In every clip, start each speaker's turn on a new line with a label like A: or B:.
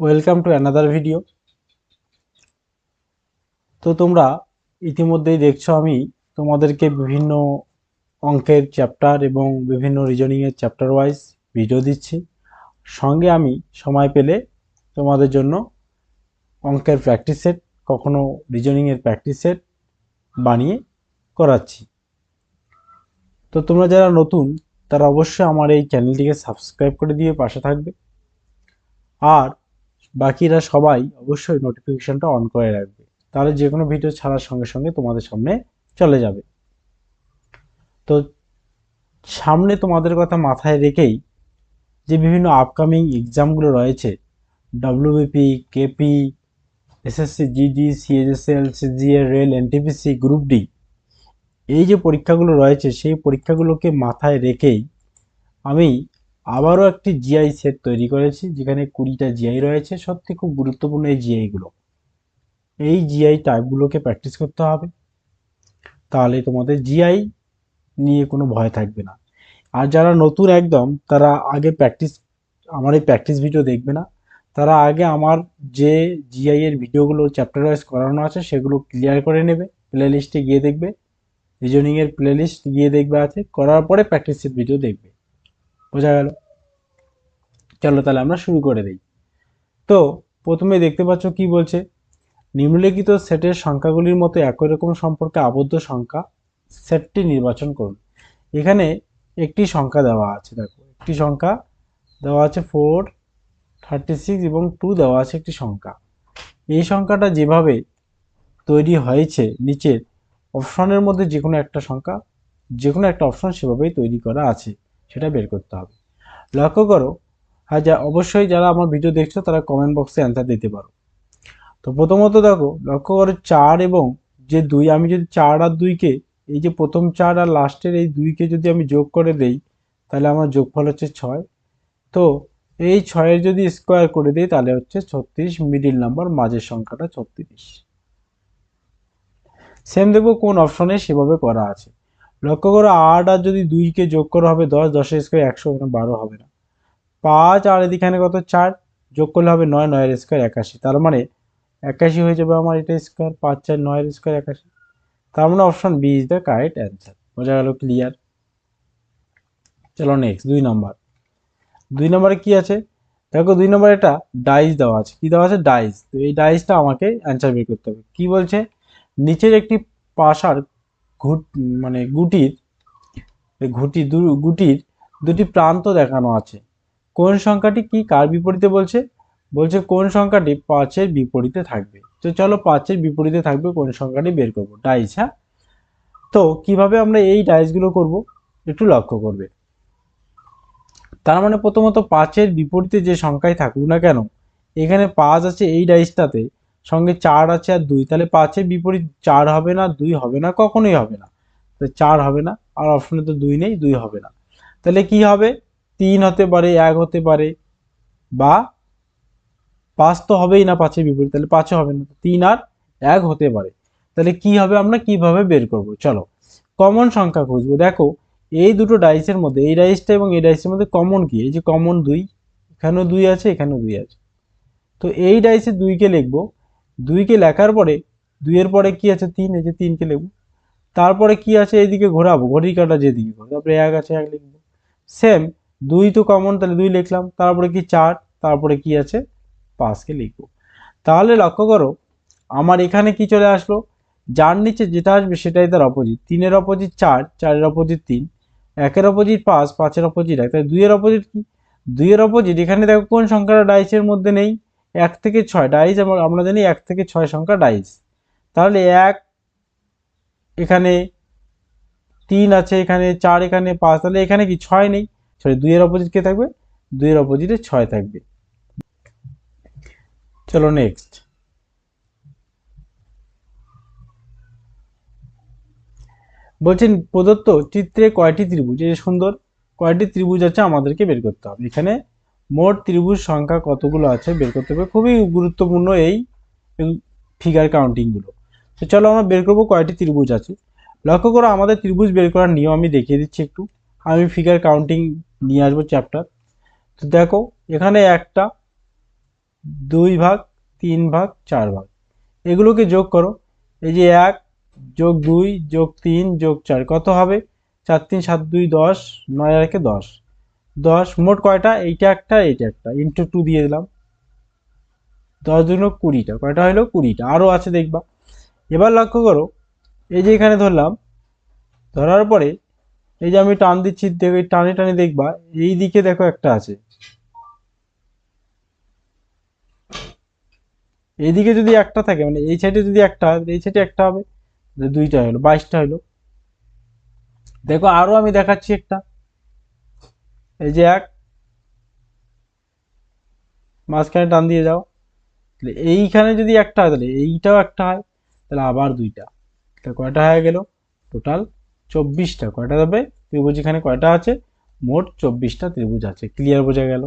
A: Welcome to another video. তো তোমরা ইতিমধ্যেই দেখছো আমি তোমাদেরকে বিভিন্ন অঙ্কের চ্যাপ্টার এবং বিভিন্ন রিজনিংয়ের চ্যাপ্টার ওয়াইজ ভিডিও দিচ্ছি। সঙ্গে আমি সময় পেলে তোমাদের জন্য অঙ্কের প্র্যাকটিস সেট, কখনো রিজনিংয়ের প্র্যাকটিস সেট বানিয়ে করাচ্ছি। তো তোমরা যারা নতুন তারা অবশ্যই আমার এই চ্যানেলটিকে সাবস্ক্রাইব করে দিয়ে পাশে থাকবে, আর বাকিরা সবাই অবশ্যই নোটিফিকেশনটা অন করে রাখবে, তাহলে যে কোনো ভিডিও ছাড়ার সঙ্গে সঙ্গে তোমাদের সামনে চলে যাবে। তো সামনে তোমাদের কথা মাথায় রেখেই যে বিভিন্ন আপকামিং এক্সামগুলো রয়েছে, WBP, KP, SSC, GD, CHSL, CGL, rail, NTPC, group D, এই যে পরীক্ষাগুলো রয়েছে সেই পরীক্ষাগুলোকে মাথায় রেখেই আমি আবারও একটি জিআই সেট তৈরি করেছি, যেখানে 20টা জিআই রয়েছে। সত্যি খুব গুরুত্বপূর্ণ এই জিআইগুলো। এই জিআই টাইপগুলোকে প্র্যাকটিস করতে হবে, তাহলে তোমাদের জিআই নিয়ে কোনো ভয় থাকবে না। আর যারা নতুন একদম, তারা আগে আমার এই প্র্যাকটিস ভিডিও দেখবে না, তারা আগে আমার যে জিআই এর ভিডিওগুলো চ্যাপ্টার ওয়াইজ করানো আছে সেগুলো ক্লিয়ার করে নেবে, প্লে লিস্টে গিয়ে দেখবে, রিজনিংয়ের প্লে লিস্ট গিয়ে দেখবে আছে, করার পরে প্র্যাকটিসের ভিডিও দেখবে। বোঝা গেল? চলো তাহলে আমরা শুরু করে দিই। তো প্রথমে দেখতে পাচ্ছ কি বলছে, নিম্নলিখিত সেটের সংখ্যাগুলির মতো একই রকম সম্পর্কে আবদ্ধ সংখ্যা সেটটি নির্বাচন করুন। এখানে একটি সংখ্যা দেওয়া আছে, দেখো একটি সংখ্যা দেওয়া আছে 4, 36 এবং 2 দেওয়া আছে একটি সংখ্যা। এই সংখ্যাটা যেভাবে তৈরি হয়েছে নিচের অপশনের মধ্যে যে কোনো একটা সংখ্যা, যে কোনো একটা অপশন সেভাবেই তৈরি করা আছে, সেটা বের করতে হবে। লক্ষ্য করো, হ্যাঁ অবশ্যই যারা আমার ভিডিও দেখছো তারা কমেন্ট বক্সে অ্যান্সার দিতে পারো। তো প্রথমত দেখো, লক্ষ্য করো 4 এবং যে 2, আমি যদি 4 আর 2কে, এই যে প্রথম 4 আর লাস্টের এই 2কে যদি আমি যোগ করে দেই, তাহলে আমার যোগফল হচ্ছে 6। তো এই 6-এর যদি স্কোয়ার করে দিই তাহলে হচ্ছে 36, মিডিল নাম্বার, মাঝের সংখ্যাটা 36। সেম দেখবো কোন অপশনে সেভাবে করা আছে। লক্ষ্য করো 8 আর যদি 2কে যোগ করা হবে 10, 10-এর স্কোয়ার 100, এখানে 12 হবে না। 5 আর এখানে কত 4, যোগ করলে হবে 9, 9-এর স্কোয়ার 81, তার মানে 81 হয়ে যাবে আমার এটা স্কোয়ার। 5 4 9-এর স্কোয়ার 81, তার মানে option B is the correct answer. বোঝা গেল? ক্লিয়ার? চলো নেক্সট 2 নম্বর। 2 নম্বরে কি আছে দেখো, 2 নম্বরে একটা ডাইস দেওয়া আছে। কি দেওয়া আছে? ডাইস। তো এই ডাইসটা আমাকে অ্যান্সার বের করতে হবে। কি বলছে, নিচের একটি পাশার ঘুট মানে গুটির গুটির দুটি প্রান্ত দেখানো আছে, কোন সংখ্যাটি কি কার বিপরীতে বলছে? বলছে কোন সংখ্যাটি 5-এর বিপরীতে থাকবে। তো চলো 5-এর বিপরীতে থাকবে কোন সংখ্যাটি বের করবো। ডাইস, হ্যাঁ। তো কিভাবে আমরা এই ডাইসগুলো করব একটু লক্ষ্য করবে। তার মানে প্রথমত 5-এর বিপরীতে যে সংখ্যাই থাকুক না কেন, এখানে 5 আছে এই ডাইসটাতে, সঙ্গে 4 আছে আর 2, তাহলে 5-এর বিপরীত 4 হবে না, 2 হবে না, কখনোই হবে না। তো 4 হবে না, আর অপশনে তো 2 নেই, 2 হবে না। তাহলে কি হবে? 3 হতে পারে, 1 হতে পারে, বা 5 তো হবেই না 5-এর বিপরীত, তাহলে 5ও হবে না। 3 আর 1 হতে পারে। তাহলে কি হবে, আমরা কিভাবে বের করব? চলো কমন সংখ্যা খুঁজবো। দেখো এই দুটো ডাইসের মধ্যে, এই ডাইসটা এবং এই ডাইসের মধ্যে কমন কি? এই যে কমন 2, এখানেও 2 আছে, এখানেও 2 আছে। তো এই ডাইসে 2কে লিখবো। 2কে লেখার পরে 2-এর পরে কি আছে? 3, এই যে 3কে লিখবো। তারপরে কি আছে? এইদিকে ঘোরাবো, ঘড়ির কাঁটা যেদিকে ঘোরে, তারপরে 1 আছে, 1 লিখবো। সেম, 2 তো কমন, তাহলে 2 লিখলাম। তারপরে কি 4, তারপরে কি আছে? 5কে লিখবো। তাহলে লক্ষ্য করো আমার এখানে কি চলে আসলো, যার নিচে যেটা আসবে সেটাই তার অপোজিট। 3-এর অপোজিট 4, 4-এর অপোজিট 3, 1-এর অপোজিট 5, 5-এর অপোজিট 1, তাহলে 2-এর অপোজিট কি? 2-এর অপোজিট এখানে দেখো কোন সংখ্যাটা ডাইসের মধ্যে নেই? 1 থেকে 6 ডাইস, আমরা জানি 1 থেকে 6 সংখ্যা ডাইস। তাহলে 1 এখানে, 3 আছে এখানে, 4 এখানে, 5, তাহলে এখানে কি 6 নেই? সরি, 2-এর অপোজিট কে থাকবে? 2-এর অপোজিটে 6 থাকবে। চলো নেক্সট। বলছেন প্রদত্ত চিত্রে কয়টি ত্রিভুজ, এই সুন্দর কয়টি ত্রিভুজ আছে আমাদেরকে বের করতে হবে। এখানে মোট ত্রিভুজ সংখ্যা কতগুলো আছে বের করতে হবে। খুবই গুরুত্বপূর্ণ এই ফিগার কাউন্টিং গুলো। তো চলো আমরা বের করবো কয়টি ত্রিভুজ আছে। লক্ষ্য করো আমাদের ত্রিভুজ বের করার নিয়ম আমি দেখিয়ে দিচ্ছি একটু। আমি ফিগার কাউন্টিং নিয়ে আসবো চ্যাপ্টার। তো দেখো এখানে 1টা, 2 ভাগ, 3 ভাগ, 4 ভাগ, এগুলোকে যোগ করো। এই যে 1 যোগ 2 যোগ 3 যোগ 4 কত হবে? 4 3 7 2 10, 9 আর 1 10, 10 মোট কয়টা? এইটা একটা, এইটা একটা, ইন্টু 2 দিয়ে দিলাম। 10 দুগুণ 20টা, কয়টা হলো? 20টা। আরও আছে দেখবা। এবার লক্ষ্য করো, এই যে এখানে ধরলাম, ধরার পরে এই যে আমি টান দিচ্ছি, দেখো এই টানে টানে দেখবা এই দিকে দেখো একটা আছে, এইদিকে যদি একটা থাকে মানে এই সাইডে যদি একটা হয়, এই সাইডে একটা হবে, দুইটা হলো, 22টা হলো। দেখো আরো আমি দেখাচ্ছি একটা, এই যে এক, মাঝখানে টান দিয়ে যাও, তাহলে এইখানে যদি একটা হয় তাহলে এইটাও একটা হয়, তাহলে আবার দুইটা, তাহলে কয়টা হয়ে গেল? টোটাল 24টা। কয়টা যাবে? ত্রিভুজ এখানে কয়টা আছে? মোট 24টা ত্রিভুজ আছে। ক্লিয়ার? বোঝা গেল?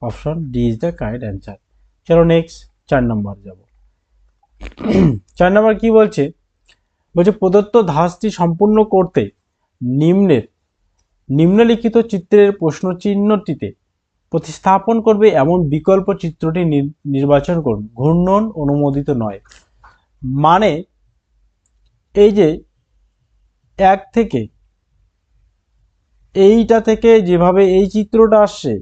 A: Option D is the correct answer. চলো নেক্সট 4 নম্বর যাব। 4 নম্বর কি বলছে? বলছে প্রদত্ত ধাপটি সম্পূর্ণ করতে নিম্নের নিম্নলিখিত চিত্রের প্রশ্নচিহ্নটিতে প্রতিস্থাপন করবে এমন বিকল্প চিত্রটি নির্বাচন করুন। ঘূর্ণন অনুমোদিত নয়। মানে এই যে 1 থেকে এইটা থেকে যেভাবে এই চিত্রটা আসছে,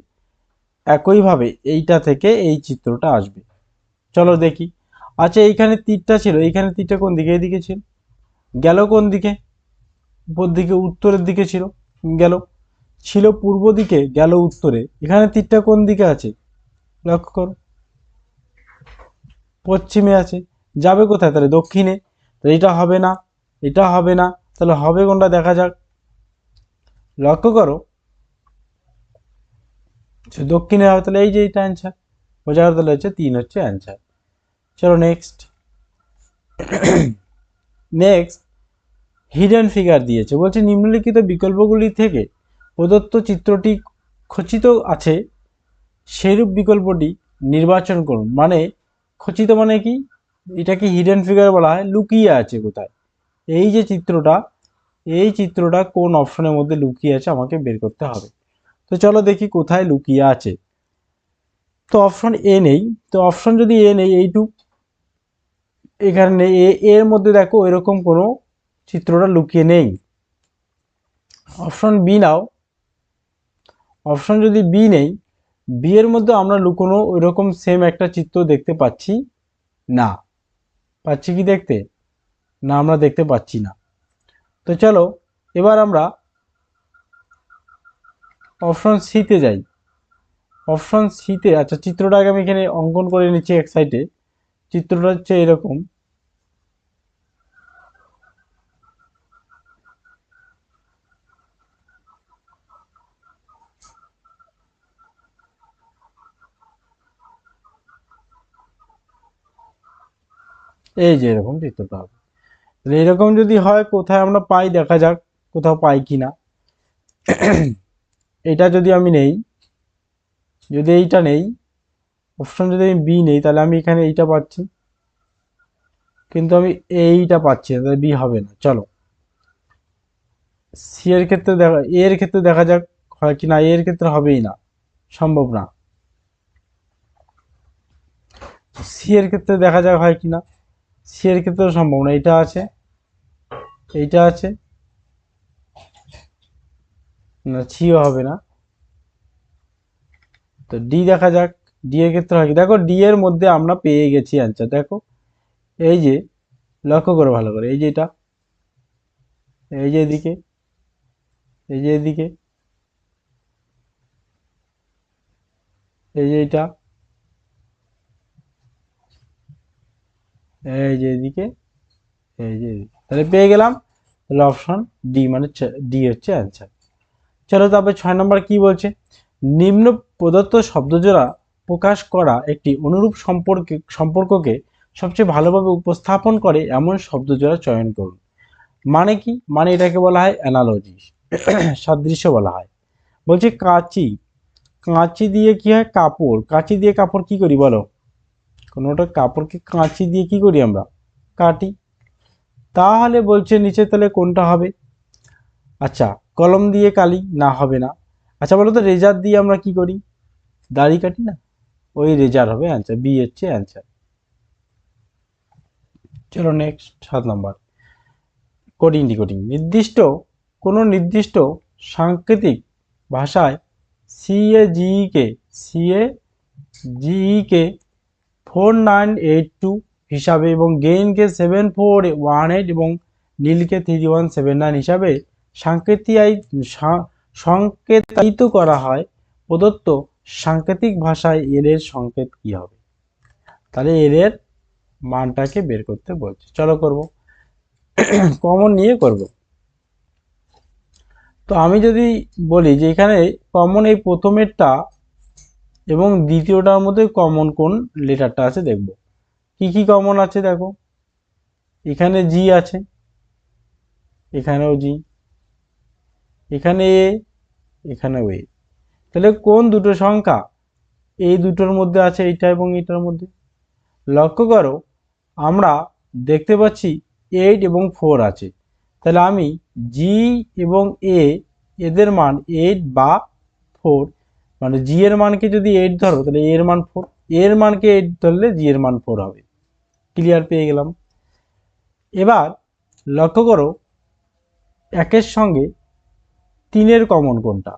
A: একইভাবে এইটা থেকে এই চিত্রটা আসবে। চলো দেখি। আচ্ছা, এইখানে তীরটা ছিল, এইখানে তীরটা কোন দিকে? এইদিকে ছিল, গেল কোন দিকে? উপর দিকে, উত্তরের দিকে ছিল, গেল। ছিল পূর্ব দিকে, গেল উত্তরে। এখানে তীরটা কোন দিকে আছে? লক্ষ্য করো, পশ্চিমে আছে। যাবে কোথায়? তাহলে দক্ষিণে। তাহলে এটা হবে না, এটা হবে না, তাহলে হবে কোনটা? দেখা যাক। লক্ষ্য করো, দক্ষিণে হবে, তাহলে এই যে এটা অ্যান্সার। বোঝা গেল? তাহলে হচ্ছে 3 হচ্ছে অ্যান্সার। চলো নেক্সট। নেক্সট হিডেন ফিগার দিয়েছে, বলছে নিম্নলিখিত বিকল্পগুলি থেকে প্রদত্ত চিত্রটি খচিত আছে সেইরূপ বিকল্পটি নির্বাচন করুন। মানে খচিত মানে কি? এটাকে হিডেন ফিগার বলা হয়, লুকিয়ে আছে কোথায়। এই যে চিত্রটা, এই চিত্রটা কোন অপশনের মধ্যে লুকিয়ে আছে আমাকে বের করতে হবে। তো চলো দেখি কোথায় লুকিয়ে আছে। তো অপশন এ নেই, তো অপশন যদি এ নেই, এইটুক এখানে নেই, এর মধ্যে দেখো এরকম কোনো চিত্রটা লুকিয়ে নেই। অপশন বি নাও। অপশন যদি বি নেই, বি এর মধ্যে আমরা লুকোনো ওইরকম সেম একটা চিত্র দেখতে পাচ্ছি না। পাচ্ছি কি দেখতে? না, আমরা দেখতে পাচ্ছি না। তো চলো এবার আমরা অপশন সিতে যাই। অপশন সিতে, আচ্ছা চিত্রটা আগে আমি এখানে অঙ্কন করে নিচ্ছি এক সাইডে। চিত্রটা হচ্ছে এরকম, এই যে এরকম চিত্রটা হবে। তাহলে এরকম যদি হয় কোথায় আমরা পাই দেখা যাক, কোথাও পাই কিনা। এটা যদি আমি নেই, যদি এইটা নেই, অপশন যদি আমি বি নেই, তাহলে আমি এখানে এইটা পাচ্ছি, কিন্তু আমি এইটা পাচ্ছি না, তাহলে বি হবে না। চলো সি এর ক্ষেত্রে দেখা, এ এর ক্ষেত্রে দেখা যাক হয় কিনা। এ এর ক্ষেত্রে হবেই না, সম্ভব না। সি এর ক্ষেত্রে দেখা যাক হয় কিনা। সি এর ক্ষেত্রেও সম্ভব না, এটা আছে, এইটা আছে, না সিও হবে না। তো ডি দেখা যাক, ডি এর ক্ষেত্রে হয় কি। দেখো ডি এর মধ্যে আমরা পেয়ে গেছি অ্যান্সার। দেখো এই যে, লক্ষ্য করো ভালো করে, এই যে এটা, এই যে এদিকে, এই যে এদিকে, এই যে এটা, এই যে এদিকে, এই যে এদিকে। তাহলে পেয়ে গেলাম। তাহলে অপশন ডি মানে ডি হচ্ছে অ্যান্সার। চলো তারপরে 6 নম্বর কি বলছে? নিম্ন প্রদত্ত শব্দজোড়া প্রকাশ করা একটি অনুরূপ সম্পর্ককে সবচেয়ে ভালোভাবে উপস্থাপন করে এমন শব্দজোড়া চয়ন করুন। মানে কি? মানে এটাকে বলা হয় অ্যানালজি, সাদৃশ্য বলা হয়। বলছে কাঁচি, কাঁচি দিয়ে কি হয়? কাপড়, কাঁচি দিয়ে কাপড় কি করি বলো? কোনোটা কাপড়কে কাঁচি দিয়ে কি করি আমরা? কাটি। তাহলে বলছে নিচে, তাহলে কোনটা হবে? আচ্ছা, কলম দিয়ে কালি, না হবে না। আচ্ছা বলো তো, রেজার দিয়ে আমরা কি করি? দাড়ি কাটি না? ওই রেজার হবে অ্যান্সার, বি হচ্ছে অ্যান্সার। চলো নেক্সট 7 নম্বর, কোডিং ডিকোডিং। কোনো নির্দিষ্ট সাংকেতিক ভাষায় সিএজিই কে 4982 হিসাবে এবং গেইনকে 7418 এবং নীলকে 3179 হিসাবে সংকেতায়িত করা হয়, প্রদত্ত সাংকেতিক ভাষায় এর সংকেত কি হবে? তাহলে এর মানটাকে বের করতে বলছে। চলো করব, কমন নিয়ে করব। তো আমি যদি বলি যে এখানে কমন এই প্রথমেরটা এবং দ্বিতীয়টার মধ্যে কমন কোন লেটারটা আছে দেখব। কি কি কমন আছে দেখো, এখানে জি আছে, এখানেও জি, এখানে এ, এখানেও এ। তাহলে কোন দুটো সংখ্যা এই দুটোর মধ্যে আছে, এইটা এবং এটার মধ্যে? লক্ষ্য করো, আমরা দেখতে পাচ্ছি 8 এবং 4 আছে। তাহলে আমি জি এবং এ এদের মান 8 বা 4, মানে জি এর মানকে যদি 8 ধরো তাহলে এর মান 4, এর মানকে 8 ধরলে জি এর মান 4 হবে। ক্লিয়ার, পেয়ে গেলাম। এবার লক্ষ্য করো, একের সঙ্গে 3-এর কমন কোনটা?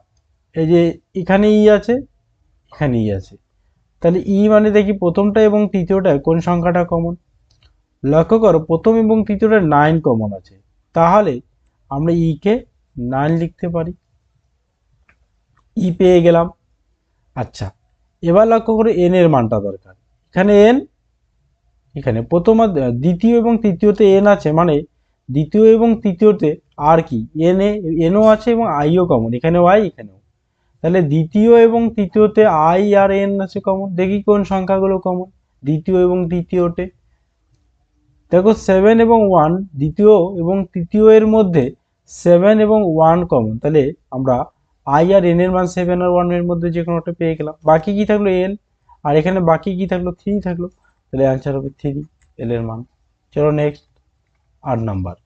A: এই যে এখানে ই আছে, এখানে ই আছে, তাহলে ই মানে দেখি প্রথমটা এবং তৃতীয়টায় কোন সংখ্যাটা কমন। লক্ষ্য করো, প্রথম এবং তৃতীয়টা 9 কমন আছে, তাহলে আমরা ই কে 9 লিখতে পারি। ই পেয়ে গেলাম। আচ্ছা, এবার লক্ষ্য করে এন এর মানটা দরকার। এখানে এন, এখানে প্রথম আর দ্বিতীয় এবং তৃতীয়তে এন আছে, মানে দ্বিতীয় এবং তৃতীয়তে আর কি এনও আছে এবং আইও কমন, এখানেও আই, এখানেও। তাহলে দ্বিতীয় এবং তৃতীয়তে আই আর এন আছে কমন, দেখি কোন সংখ্যাগুলো কমন দ্বিতীয় এবং তৃতীয়তে। দেখো 7 এবং 1, দ্বিতীয় এবং তৃতীয় এর মধ্যে 7 এবং 1 কমন, তাহলে আমরা আই আর এন এর মান 7 আর 1 এর মধ্যে যে কোনোটা পেয়ে গেলাম। বাকি কি থাকলো? এল। আর এখানে বাকি কি থাকলো? 3 থাকলো, তাহলে অ্যান্সার হবে 3, এল এর মান। চলো নেক্সট 8 নাম্বার,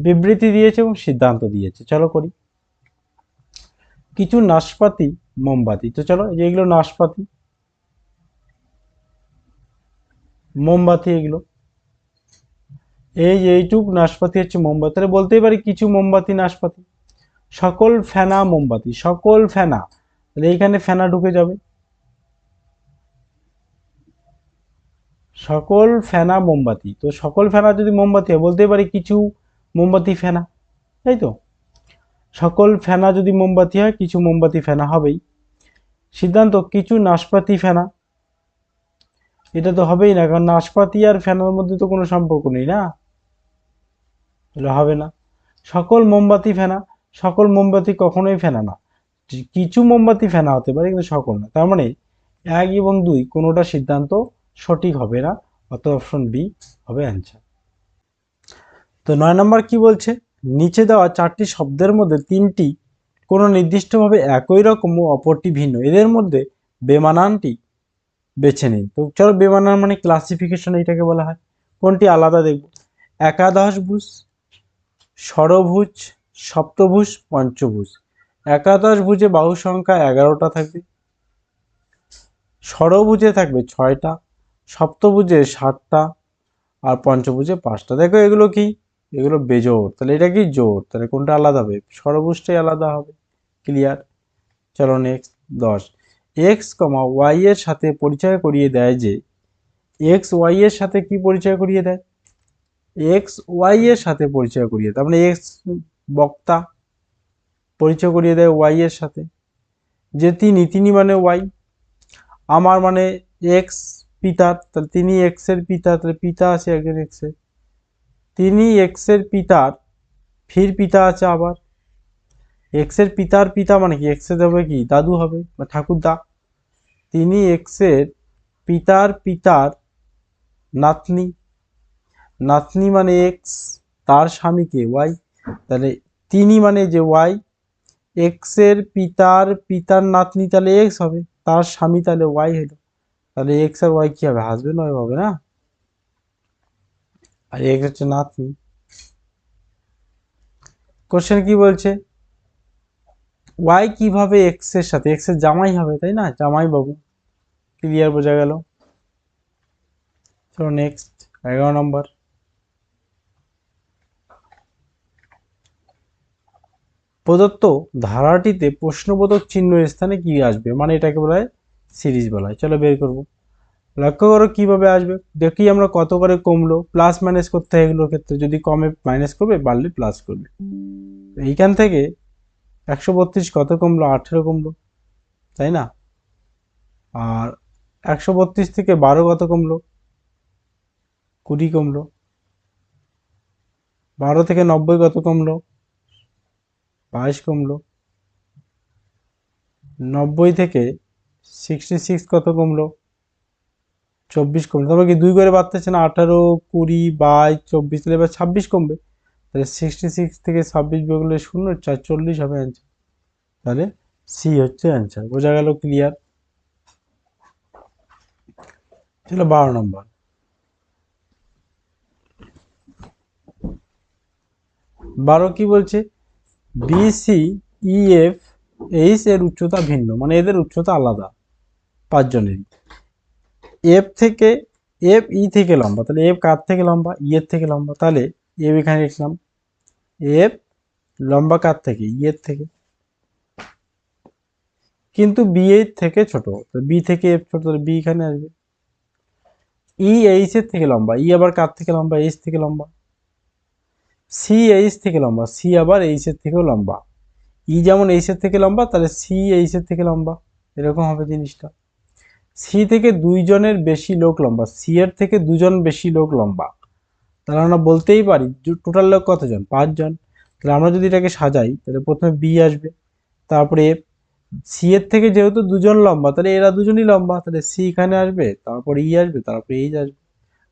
A: বিবৃতি দিয়েছে এবং সিদ্ধান্ত দিয়েছে। চলো করি। কিছু নাশপাতি মোমবাতি, তো চলো এই যে এগুলো নাশপাতি মোমবাতি, এগুলো এই যে এইটুক নাশপাতি হচ্ছে মোমবাতি, তাহলে বলতেই পারি কিছু মোমবাতি নাশপাতি। সকল ফেনা মোমবাতি, সকল ফেনা, তাহলে এইখানে ফেনা ঢুকে যাবে, সকল ফেনা মোমবাতি। তো সকল ফেনা যদি মোমবাতি হয়, বলতেই পারি কিছু মোমবাতি ফেনা, তাই তো? সকল ফেনা যদি মোমবাতি হয়, কিছু মোমবাতি ফেনা হবেই। সিদ্ধান্ত, কিছু নাশপাতি ফেনা, এটা তো হবেই না, কারণ নাশপাতি আর ফেনার মধ্যে তো কোনো সম্পর্ক নেই না, তাহলে হবে না। সকল মোমবাতি ফেনা, সকল মোমবাতি কখনোই ফেনা না, কিছু মোমবাতি ফেনা হতে পারে কিন্তু সকল না। তার মানে 1 এবং 2 কোনোটা সিদ্ধান্ত সঠিক হবে না, অত অপশন বি হবে অ্যান্সার। তো 9 নম্বর কি বলছে, নিচে দেওয়া 4টি শব্দের মধ্যে 3টি কোনো নির্দিষ্টভাবে একই রকম ও অপরটি ভিন্ন, এদের মধ্যে বেমানানটি বেছে নিন। তো চলো, বেমানান মানে ক্লাসিফিকেশন, এটাকে বলা হয়। কোনটি আলাদা দেখব। একাদশভুজ, ষড়ভুজ, সপ্তভুজ, পঞ্চভুজ। একাদশ ভুজে বাহু সংখ্যা 11টা থাকবে, ষড়ভুজে থাকবে 6টা, সপ্তভুজে 7টা, আর পঞ্চভুজে 5টা। দেখো এগুলো কি, এগুলো বেজোড়, তাহলে এটা কি জোড়, তাহলে কোনটা আলাদা হবে? ষড়ভুজটাই আলাদা হবে। ক্লিয়ার। চলো নেক্সট 10, এক্স কমা ওয়াই এর সাথে পরিচয় করিয়ে দেয় যে, এক্স ওয়াই এর সাথে কি পরিচয় করিয়ে দেয়? এক্স ওয়াই এর সাথে পরিচয় করিয়ে দেয়, মানে এক্স বক্তা পরিচয় করিয়ে দেয় ওয়াই এর সাথে, যে তিনি মানে ওয়াই, আমার মানে এক্স পিতার, তাহলে তিনি এক্স এর পিতা, তাহলে পিতা আছে একজন এক্স এর, তিনি এক্স এর পিতার ফির পিতা আছে আবার, এক্স এর পিতার পিতা মানে কি, এক্স এর হবে কি দাদু হবে বা ঠাকুরদা, তিনি এক্স এর পিতার পিতার নাতনি, নাতনি মানে এক্স, তার স্বামীকে ওয়াই, তাহলে তিনি মানে যে ওয়াই, এক্স এর পিতার পিতার নাতনি, তাহলে এক্স হবে, তার স্বামী তাহলে ওয়াই হলো, তাহলে এক্স আর ওয়াই কি হবে? হাসবেন্ড ওয়াইফ হবে না, আর এক্স হচ্ছে নাতনি। কোশ্চেন কি বলছে, ওয়াই কিভাবে এক্স এর সাথে, এক্স এর জামাই হবে তাই না, জামাই বাবু, ক্লিয়ার, বোঝা গেল। চলো নেক্সট 11 নম্বর। প্রদত্ত ধারাটিতে প্রশ্নবোধক চিহ্নের স্থানে কি আসবে, মানে এটাকে বলা হয় সিরিজ বলা হয়। চলো বের করব। লক্ষ্য করো কিভাবে আসবে, দেখি আমরা কত করে কমলো, প্লাস মাইনাস করতে হয় এগুলোর ক্ষেত্রে, যদি কমে মাইনাস করবে, বাড়লে প্লাস করবে। এইখান থেকে 132 কত কমলো, 18 কমলো, তাই না? আর 132 থেকে 12 কত কমলো, 20 কমলো। 12 থেকে 90 কত কমলো, 22 কমলো। 90 থেকে 66 কত কমলো, 24 কমলো। তারপর কি 2 করে বাড়তেছে না, 18, 20, 22, 24, তাহলে এবার 26 কমবে। তাহলে 66 থেকে 26 বিয়োগ করলে 0, 4, 40 হবে অ্যান্সার। তাহলে সি হচ্ছে অ্যান্সার, বোঝা গেল, ক্লিয়ার। চলো 12 নম্বর। 12 কি বলছে, বি, সি, ই, এফ, এইচ এর উচ্চতা ভিন্ন, মানে এদের উচ্চতা আলাদা 5 জনেরই। এফ থেকে এফ ই থেকে লম্বা, তাহলে এফ কার থেকে লম্বা, ই এর থেকে লম্বা, তাহলে এফ এখানে লিখলাম, এফ লম্বা কার থেকে, ই এর থেকে, কিন্তু বি এর থেকে ছোট, বি থেকে এফ ছোট, তাহলে বি এখানে আসবে। ই এইচ এর থেকে লম্বা, ই আবার কার থেকে লম্বা, এইচ থেকে লম্বা। সি এইচ থেকে লম্বা, সি আবার এইচ এর থেকেও লম্বা। ই যেমন এইচ এর থেকে লম্বা, তাহলে সি এইচ এর থেকে লম্বা, এরকম হবে জিনিসটা। সি থেকে 2 জনের বেশি লোক লম্বা, সি এর থেকে 2 জন বেশি লোক লম্বা, তাহলে আমরা বলতেই পারি টোটাল লোক কতজন, 5 জন। তাহলে আমরা যদি এটাকে সাজাই, তাহলে প্রথমে বি আসবে, তারপরে এফ। সি এর থেকে যেহেতু 2 জন লম্বা, তাহলে এরা দুজনই লম্বা, তাহলে সি এখানে আসবে, তারপরে ই আসবে, তারপরে এইচ আসবে।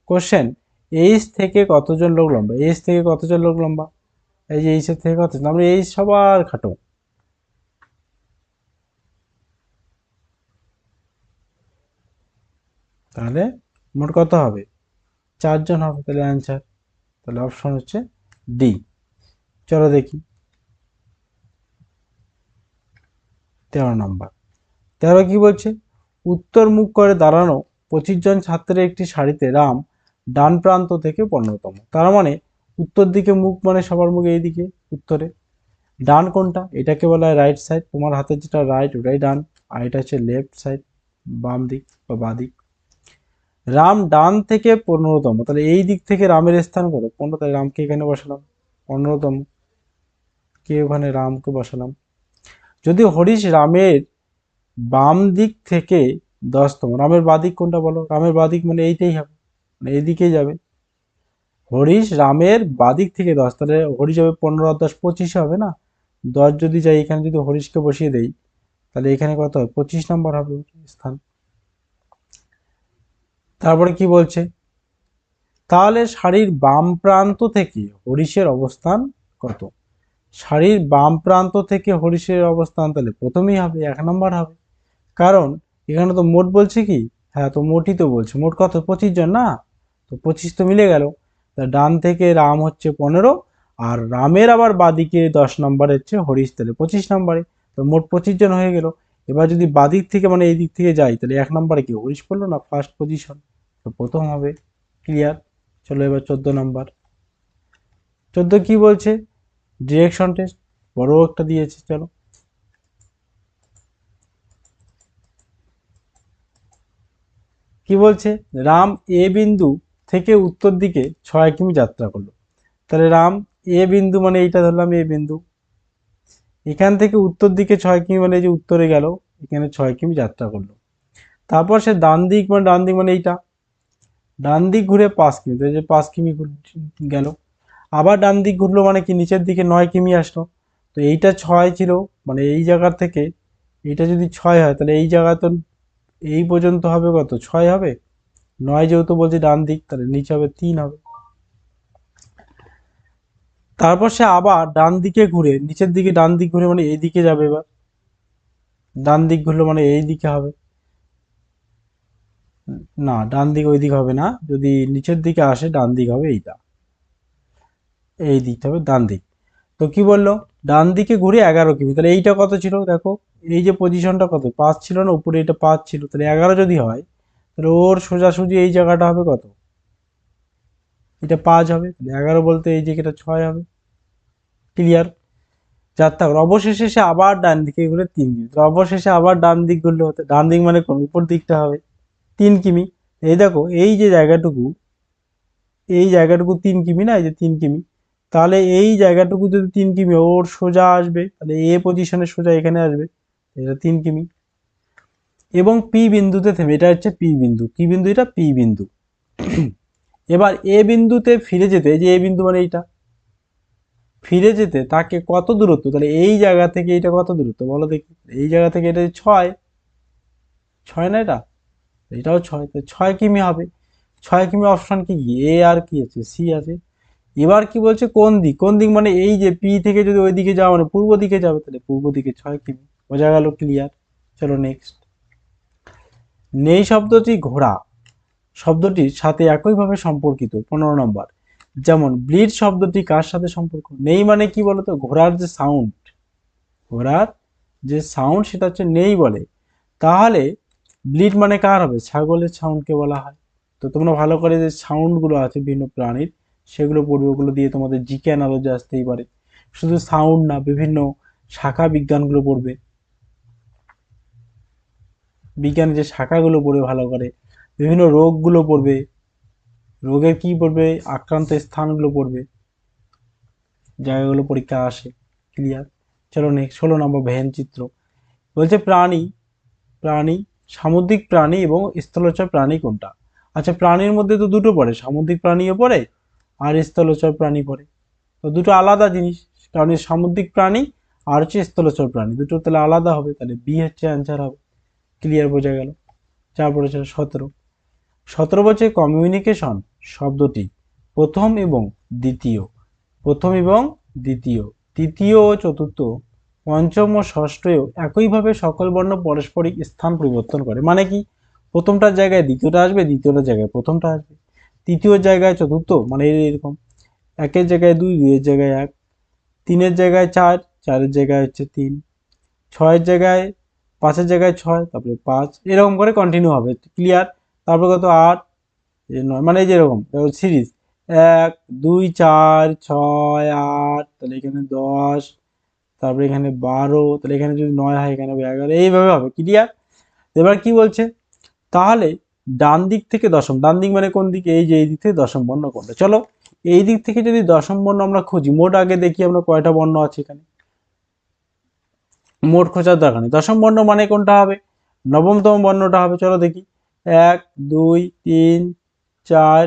A: কোশ্চেন, এইচ থেকে কতজন লোক লম্বা, এইচ থেকে কতজন লোক লম্বা, এই যে এইচ এর থেকে কতজন, আমরা এইচ সবার খাটো, তাহলে মোট কত হবে, 4 জন হবে, তাহলে অ্যান্সার, তাহলে অপশন হচ্ছে ডি। চলো দেখি 13 নম্বর। 13 কি বলছে, উত্তর মুখ করে দাঁড়ানো 25 জন ছাত্রের একটি সারিতে রাম ডান প্রান্ত থেকে 15তম, তার মানে উত্তর দিকে মুখ, মানে সবার মুখ এইদিকে উত্তরে। ডান কোনটা, এটাকে বলা হয় রাইট সাইড, তোমার হাতে যেটা রাইট ওটাই ডান, আর এটা হচ্ছে লেফট সাইড, বাম দিক বা বাঁ দিক। রাম ডান থেকে 15তম, তাহলে এই দিক থেকে রামের স্থান কত, 15, তাহলে রামকে এখানে বসালাম 15তম, কে ওখানে রামকে বসালাম। যদি হরিশ রামের বাম দিক থেকে 10তম, রামের বাঁ দিক কোনটা বলো, রামের বাঁ দিক মানে এইটাই হবে, মানে এইদিকেই যাবে। হরিশ রামের বাঁ দিক থেকে 10, তাহলে হরিশ হবে 15 আর 10 25 হবে না। 10 যদি যাই, এখানে যদি হরিশকে বসিয়ে দেই, তাহলে এখানে কত হবে, 25 নম্বর হবে স্থান। তারপরে কি বলছে, তাহলে সারির বাম প্রান্ত থেকে হরিশের অবস্থান কত, সারির বাম প্রান্ত থেকে হরিশের অবস্থান তাহলে প্রথমেই হবে, 1 নম্বর হবে। কারণ এখানে তো মোট বলছে কি, হ্যাঁ তো মোটই তো বলছে, মোট কত, 25 জন না, তো 25 তো মিলে গেল। তা ডান থেকে রাম হচ্ছে 15, আর রামের আবার বাদিকে 10 নম্বরে হচ্ছে হরিশ, তাহলে 25 নম্বরে, তো মোট 25 জন হয়ে গেল। এবার যদি বাদিক থেকে মানে এই দিক থেকে যাই, তাহলে 1 নম্বরে কি হরিশ পড়লো না, ফার্স্ট পজিশন, তো প্রথম হবে, ক্লিয়ার। চলো এবার 14 নম্বর। 14 কি বলছে, ডিরেকশন টেস্ট, বড় একটা দিয়েছে, চলো। কি বলছে, রাম এ বিন্দু থেকে উত্তর দিকে 6 কিমি যাত্রা করলো, তাহলে রাম এ বিন্দু মানে এইটা ধরলাম এ বিন্দু, এখান থেকে উত্তর দিকে 6 কিমি মানে এই যে উত্তরে গেল, এখানে 6 কিমি যাত্রা করলো। তারপর সে ডান দিক মানে, ডান দিক মানে এইটা, ডান দিক ঘুরে 5 কিমি, তো এই যে 5 কিমি গেল। আবার ডান দিক ঘুরলো মানে কি, নিচের দিকে 9 কিমি আসলো, তো এইটা 6 ছিল, মানে এই জায়গা থেকে এইটা যদি 6 হয়, তাহলে এই জায়গা তো এই পর্যন্ত হবে কত, 6 হবে, 9 যেহেতু বলছি ডান দিক, তাহলে নিচে হবে 3 হবে। তারপর সে আবার ডান দিকে ঘুরে, নিচের দিকে ডান দিক ঘুরে মানে এই দিকে যাবে, এবার ডান দিক ঘুরলো মানে এই দিকে হবে, না ডান দিক ওই দিক হবে না, যদি নিচের দিকে আসে ডান দিক হবে এইটা, এই দিকটা হবে ডান দিক। তো কি বললো, ডান দিকে ঘুরে 11 কিমি, তাহলে এইটা কত ছিল দেখো, এই যে পজিশনটা কত 5 ছিল না, উপরে এটা 5 ছিল, তাহলে 11 যদি হয়, তাহলে ওর সোজাসুজি এই জায়গাটা হবে কত, এটা 5 হবে, 11 বলতে এই জায়গাটা 6 হবে। ক্লিয়ার? যার থাকলো অবশেষে সে আবার ডান দিকে ঘুরে 3 কিমি, তাহলে অবশেষে আবার ডান দিক ঘুরলে হতো, ডান দিক মানে কোন উপর দিকটা হবে 3 কিমি। এই দেখো এই যে জায়গাটুকু, এই জায়গাটুকু 3 কিমি না, এই যে 3 কিমি, তাহলে এই জায়গাটুকু যদি 3 কিমি ওর সোজা আসবে, তাহলে এ পজিশনে সোজা এখানে আসবে, এটা 3 কিমি। এবং পি বিন্দুতে থেমে, এটা হচ্ছে পি বিন্দু, কি বিন্দু এটা, পি বিন্দু। এবার এ বিন্দুতে ফিরে যেতে, এই যে এ বিন্দু মানে এইটা, ফিরে যেতে তাকে কত দূরত্ব, তাহলে এই জায়গা থেকে এটা কত দূরত্ব বলো দেখি, এই জায়গা থেকে এটা 6, 6 না এটা, এটাও 6, তো 6 কিমি হবে। 6 কিমি অপশন কি কি, এ আর কি আছে, সি আছে। এবার কি বলছে কোন দিক, কোন দিক মানে এই যে পি থেকে যদি ওই দিকে যাওয়া মানে পূর্ব দিকে যাবে, তাহলে পূর্ব দিকে 6 কিমি। বোঝা গেল? ক্লিয়ার? চলো নেক্সট। নেই শব্দটি ঘোড়া শব্দটির সাথে একইভাবে সম্পর্কিত। 15 নম্বর। যেমন ব্লিড শব্দটি কার সাথে সম্পর্ক? নেই মানে কি বলতো, ঘোড়ার যে সাউন্ড, ঘোড়ার যে সাউন্ড সেটা হচ্ছে নেই বলে। তাহলে ব্লিড মানে কার হবে, ছাগলের সাউন্ডকে বলা হয়। তো তোমরা ভালো করে যে সাউন্ডগুলো আছে বিভিন্ন প্রাণীর, সেগুলো পড়বে, ওগুলো দিয়ে তোমাদের জিকে অ্যানালজি আসতেই পারে। শুধু সাউন্ড না, বিভিন্ন শাখা বিজ্ঞানগুলো পড়বে, বিজ্ঞানের যে শাখাগুলো পড়বে ভালো করে, বিভিন্ন রোগগুলো পড়বে, রোগের কি পড়বে, আক্রান্ত স্থানগুলো পড়বে, জায়গাগুলো পরীক্ষা আসে। ক্লিয়ার? চলো নেক্সট। 16 নম্বর ভ্যান চিত্র বলছে প্রাণী, প্রাণী সামুদ্রিক প্রাণী এবং স্থলচর প্রাণী কোনটা? আচ্ছা, প্রাণীর মধ্যে তো দুটো পড়ে, সামুদ্রিক প্রাণীও পড়ে আর স্থলচর প্রাণী পড়ে, তো দুটো আলাদা জিনিস, কারণ সামুদ্রিক প্রাণী আর হচ্ছে স্থলচর প্রাণী, দুটো তাহলে আলাদা হবে, তাহলে বি হচ্ছে অ্যান্সার হবে। ক্লিয়ার? বোঝা গেল? তারপরে 17, 17 বলছে কমিউনিকেশন শব্দটি প্রথম এবং দ্বিতীয়, প্রথম এবং দ্বিতীয়, তৃতীয় ও চতুর্থ, পঞ্চম ও ষষ্ঠেও একইভাবে সকল বর্ণ পারস্পরিক স্থান পরিবর্তন করে। মানে কি, প্রথমটার জায়গায় দ্বিতীয়টা আসবে, দ্বিতীয়টার জায়গায় প্রথমটা আসবে, তৃতীয় জায়গায় চতুর্থ, মানে এরকম, একের জায়গায় 2, 2-এর জায়গায় 1, 3-এর জায়গায় 4, 4-এর জায়গায় হচ্ছে 3, 6-এর জায়গায়, 5-এর জায়গায় 6, তারপরে 5, এরকম করে কন্টিনিউ হবে। ক্লিয়ার? তারপরে কত 8, 9, মানে এই যে এরকম সিরিজ 1, 2, 4, 6, 8, তাহলে এখানে 10, তারপরে এখানে 12, তাহলে এখানে যদি 9 হয় এখানে হবে 11, এইভাবে হবে। ক্লিয়ার? এবার কি বলছে, তাহলে ডান দিক থেকে দশম, ডান দিক মানে কোন দিকে, এই যে এই দিক থেকে দশম বর্ণ কোনটা? চলো এই দিক থেকে যদি দশম বর্ণ আমরা খুঁজি, মোট আগে দেখি আমরা কয়টা বর্ণ আছে এখানে, মোট খোঁজার দরকার নেই। দশম বর্ণ মানে কোনটা হবে, নবমতম বর্ণটা হবে। চলো দেখি, 1, 2, 3, 4,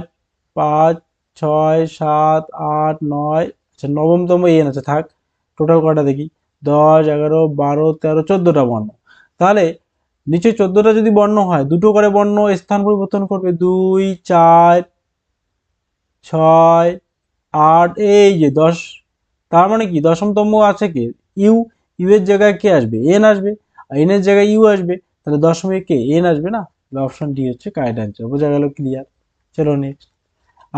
A: 5, 6, 7, 8, 9, আচ্ছা নবমতম এন আছে, থাক। টোটাল কটা দেখি, 10, 11, 12, 13, 14টা বর্ণ। তাহলে নিচে 14টা যদি বর্ণ হয়, দুটো করে বর্ণ স্থান পরিবর্তন করবে, 2, 4, 6, 8, এই যে 10, তার মানে কি দশমতম আছে কে, ইউ, ইউ এর জায়গায় কে আসবে, এন আসবে, আর এন এর জায়গায় ইউ আসবে, তাহলে দশমে কে, এন আসবে না, অপশন ডি হচ্ছে কারেক্ট অ্যান্সার। বোঝা গেল? ক্লিয়ার? চলো নেক্সট।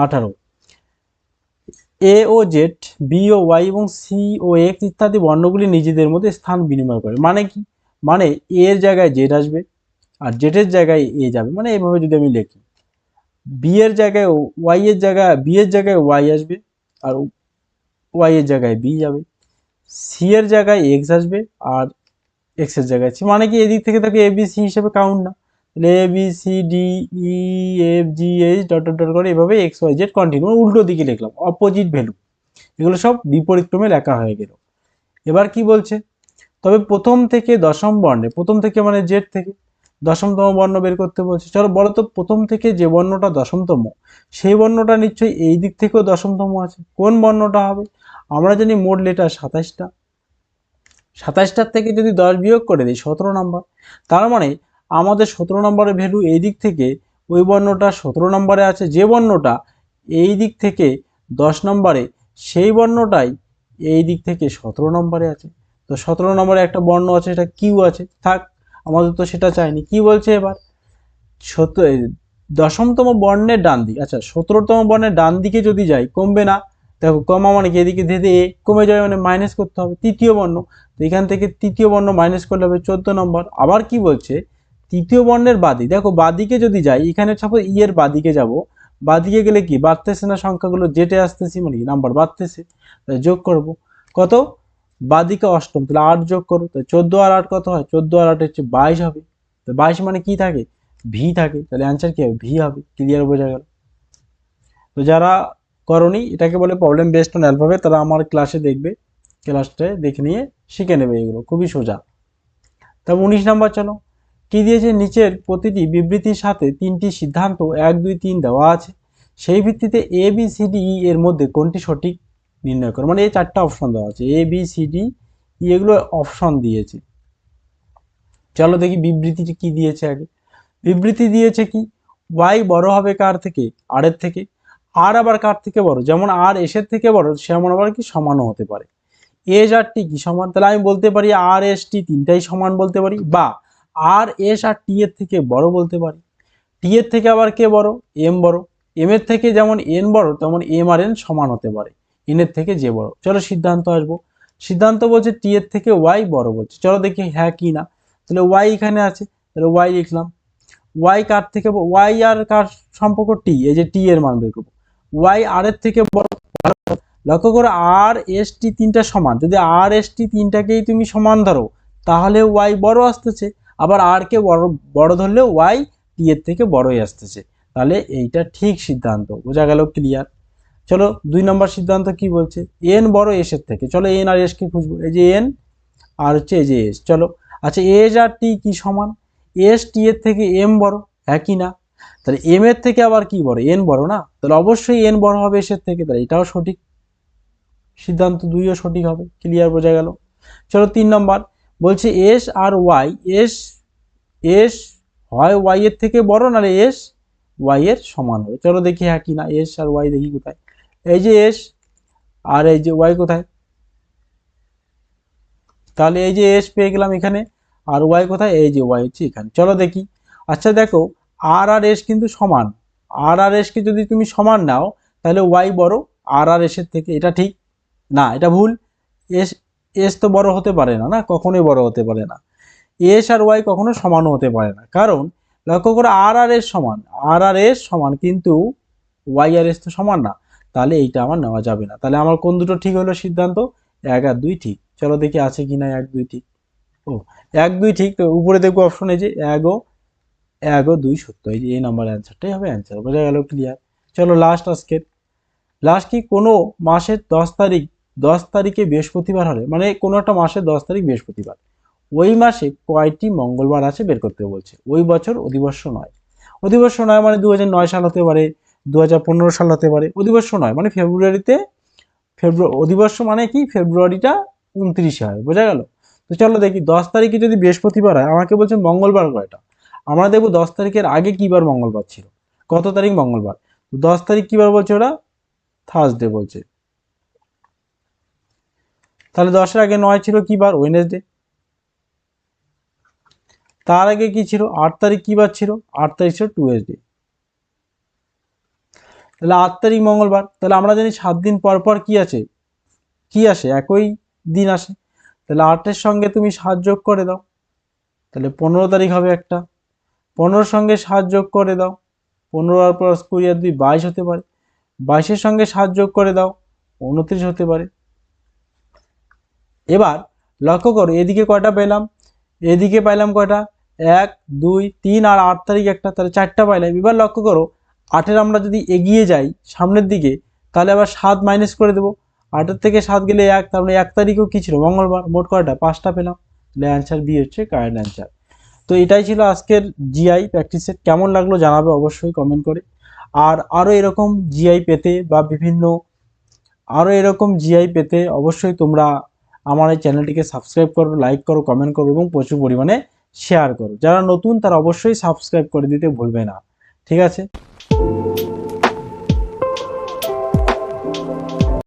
A: 18, এ ও জেড, বি ও ওয়াই এবং সি ও এক্স ইত্যাদি বর্ণগুলি নিজেদের মধ্যে স্থান বিনিময় করে। মানে কি, মানে এ এর জায়গায় জেড আসবে আর জেড এর জায়গায় এ যাবে, মানে এইভাবে যদি আমি লিখি, বি এর জায়গায় ওয়াই এর জায়গায়, বি এর জায়গায় ওয়াই আসবে আর ওয়াই এর জায়গায় বি যাবে, সি এর জায়গায় এক্স আসবে আর এক্স এর জায়গায় সি, মানে কি এদিক থেকে তাকে এ বি সি হিসেবে কাউন্ট না, তাহলে A B C D E F G H dot dot dot করে এভাবে এক্স ওয়াই জেড কন্টিনিউ, উল্টো দিকে লিখলাম, অপোজিট ভ্যালু, এগুলো সব বিপরীত ক্রমে লেখা হয়ে গেল। এবার কি বলছে, তবে প্রথম থেকে দশম বর্ণে, প্রথম থেকে মানে জেড থেকে দশমতম বর্ণ বের করতে বলছে। চলো বলো তো, প্রথম থেকে যে বর্ণটা দশমতম, সেই বর্ণটা নিশ্চয়ই এই দিক থেকেও দশমতম আছে, কোন বর্ণটা হবে? আমরা জানি মোট লেটার 27টা, 27টার থেকে যদি 10 বিয়োগ করে দিই 17 নম্বর, তার মানে আমাদের 17 নম্বরের ভ্যালু এই দিক থেকে ওই বর্ণটা 17 নম্বরে আছে, যে বর্ণটা এই দিক থেকে 10 নম্বরে, সেই বর্ণটাই এই দিক থেকে 17 নম্বরে আছে। তো 17 নম্বরে একটা বর্ণ আছে, সেটা কিউ আছে, থাক, আমাদের তো সেটা চাইনি। কি বলছে এবার, দশমতম বর্ণের ডান দিক, আচ্ছা 17তম বর্ণের ডান দিকে যদি যাই কমবে না, দেখো কমা মানে কি, এদিকে ধীরে এ কমে যাবে, মানে মাইনাস করতে হবে তৃতীয় বর্ণ, তো এখান থেকে তৃতীয় বর্ণ মাইনাস করলে হবে 14 নম্বর। আবার কি বলছে, তৃতীয় বর্ণের বাদি, দেখো বাদিকে যদি যাই, এখানে সাপোজ ই এর বাদিকে যাব, বাদিকে গেলে কি বাড়তেছে না সংখ্যাগুলো, জেটে আসতেছি মানে নাম্বার বাড়তেছে, তাই যোগ করব কত, বাদিকে অষ্টম, তাহলে 8 যোগ করো, তাই 14 আর 8 কত হয়, 14 আর 8 হচ্ছে 22 হবে। তো 22 মানে কি থাকে, ভি থাকে, তাহলে অ্যান্সার কি হবে, ভি হবে। ক্লিয়ার, বোঝা গেল। তো যারা করনি, এটাকে বলে প্রবলেম বেসড অন অ্যালফাবেট, তারা আমার ক্লাসে দেখবে, ক্লাসটা দেখে নিয়ে শিখে নেবে, এগুলো খুবই সোজা। তবে 19 নাম্বার, চলো কি দিয়েছে, নিচের প্রতিটি বিবৃতির সাথে 3টি সিদ্ধান্ত 1 2 3 দেওয়া আছে, সেই ভিত্তিতে এ বি সি ডি ই এর মধ্যে কোনটি সঠিক নির্ণয় করো। মানে এই 4টা অপশন দেওয়া আছে, এ বি সি ডি ই এগুলো অপশন দিয়েছে। চলো দেখি বিবৃতিটি কি দিয়েছে আগে। বিবৃতি দিয়েছে কি, ওয়াই বড় হবে কার থেকে, আর এর থেকে। আর আবার কার থেকে বড়, যেমন আর এস এর থেকে বড়, সেমন আবার কি সমানও হতে পারে। এস আর টি কি সমান, তাহলে আমি বলতে পারি আর এস টি তিনটাই সমান বলতে পারি, বা আর এস আর টি এর থেকে বড় বলতে পারি। টি এর থেকে আবার কে বড়, এম বড়। এম এর থেকে যেমন এন বড়, তেমন এম আর এন সমান হতে পারে এন এর থেকে যে বড়। চলো সিদ্ধান্ত আসবো। সিদ্ধান্ত বলছে টি এর থেকে ওয়াই বড় বলছে, চলো দেখি হ্যাঁ কি না। তাহলে ওয়াই এখানে আছে, তাহলে ওয়াই লিখলাম। ওয়াই কার থেকে, ওয়াই আর কার সম্পর্ক, টি, এই যে টি এর মান বের করবো। ওয়াই আর এর থেকে বড়, লক্ষ্য করো আর এস টি তিনটা সমান, যদি আর এস টি তিনটাকেই তুমি সমান ধরো, তাহলে ওয়াই বড় আসতেছে, আবার আর কে বড় বড় ধরলে ওয়াই টি এর থেকে বড়ই আসতেছে, তাহলে এইটা ঠিক সিদ্ধান্ত, বোঝা গেল। ক্লিয়ার। চলো 2 নম্বর সিদ্ধান্ত কি বলছে, এন বড় এস এর থেকে, চলো এন আর এস কে খুঁজবো, এই যে এন আর হচ্ছে এই যে এস। চলো আচ্ছা, এস আর টি কি সমান, এস টি এর থেকে এম বড়, একই না, তাহলে এম এর থেকে আবার কি বড়, এন বড় না, তাহলে অবশ্যই এন বড় হবে এস এর থেকে, তাহলে এটাও সঠিক, সিদ্ধান্ত 2ও সঠিক হবে। ক্লিয়ার, বোঝা গেল। চলো 3 নম্বর বলছে এস আর ওয়াই, এস এস হয় ওয়াই এর থেকে বড়, নাহলে এস ওয়াই এর সমান হবে। চলো দেখি হ্যাঁ কি না, এস আর ওয়াই দেখি কোথায়, এই যে এস আর এই যে ওয়াই কোথায়, তাহলে এই যে এস পেয়ে গেলাম এখানে, আর ওয়াই কোথায়, এই যে ওয়াই হচ্ছে এখানে। চলো দেখি। আচ্ছা দেখো, আর আর এস কিন্তু সমান, আর আর এস কে যদি তুমি সমান নাও, তাহলে ওয়াই বড় আর আর এস এর থেকে, এটা ঠিক না, এটা ভুল। এস এস তো বড় হতে পারে না, না কখনোই বড় হতে পারে না। এস আর ওয়াই কখনো সমানও হতে পারে না, কারণ লক্ষ্য করে আর আর এস সমান, আর আর এস সমান, কিন্তু ওয়াই আর এস তো সমান না, তাহলে এইটা আমার নেওয়া যাবে না। তাহলে আমার কোন দুটো ঠিক হলো সিদ্ধান্ত, 1 আর 2 ঠিক। চলো দেখি আছে কি না 1 2 ঠিক। ও 1 2 ঠিক, তো উপরে দেখবো অপশন এই যে 1 ও 2 সত্য, এই যে এই নাম্বার অ্যান্সারটাই হবে অ্যান্সার, বোঝা গেল। ক্লিয়ার। চলো লাস্ট আজকের, লাস্ট কি, কোনো মাসের 10 তারিখ 10 তারিখে বৃহস্পতিবার হলে, মানে কোনো একটা মাসের 10 তারিখ বৃহস্পতিবার, ওই মাসে কয়টি মঙ্গলবার আছে বের করতে বলছে। ওই বছর অধিবর্ষ নয়, অধিবর্ষ নয় মানে 2009 সাল হতে পারে, 2015 সাল হতে পারে। অধিবর্ষ নয় মানে ফেব্রুয়ারিতে, অধিবর্ষ মানে কি, ফেব্রুয়ারিটা 29 হয়, বোঝা গেল। তো চলো দেখি 10 তারিখে যদি বৃহস্পতিবার হয়, আমাকে বলছে মঙ্গলবার কয়টা। আমরা দেখবো 10 তারিখের আগে কি বার মঙ্গলবার ছিল, কত তারিখ মঙ্গলবার, 10 তারিখ কি বার বলছে ওরা, থার্সডে বলছে, তাহলে 10-এর আগে 9 ছিল কি বার, ওয়েনেসডে। তার আগে কি ছিল, 8 তারিখ কি বার ছিল, 8 তারিখ ছিল টুয়েসডে, তাহলে 8 তারিখ মঙ্গলবার। তাহলে আমরা জানি 7 দিন পর পর কি আছে, কি আসে, একই দিন আসে, তাহলে 8-এর সঙ্গে তুমি 7 যোগ করে দাও, তাহলে 15 তারিখ হবে একটা, 15-র সঙ্গে 7 যোগ করে দাও, 15 আর প্লাস 20 আর 2 22 হতে পারে, 22-এর সঙ্গে 7 যোগ করে দাও, 29 হতে পারে। এবার লক্ষ্য করো এদিকে কয়টা পেলাম, এদিকে পাইলাম কয়টা, 1 2 3 আর 8 তারিখ একটা, তাহলে 4টা পাইলাম। এবার লক্ষ্য করো 8-এর আমরা যদি এগিয়ে যাই সামনের দিকে, তাহলে আবার 7 মাইনাস করে দেবো, 8-এর থেকে 7 গেলে 1, তার মানে 1 তারিখও কি ছিল, মঙ্গলবার। মোট কয়টা, 5টা পেলাম, তাহলে অ্যান্সার বি হচ্ছে কারেক্ট অ্যান্সার। তো এটাই ছিল আজকের জিআই প্র্যাকটিস সেট, কেমন লাগলো জানাবে অবশ্যই কমেন্ট করে। আর আরও এরকম জিআই পেতে বা বিভিন্ন আরও এরকম জিআই পেতে অবশ্যই তোমরা আমার এই চ্যানেলটিকে সাবস্ক্রাইব করো, লাইক করো, কমেন্ট করো এবং প্রচুর পরিমাণে শেয়ার করো। যারা নতুন তারা অবশ্যই সাবস্ক্রাইব করে দিতে ভুলবে না। ঠিক আছে।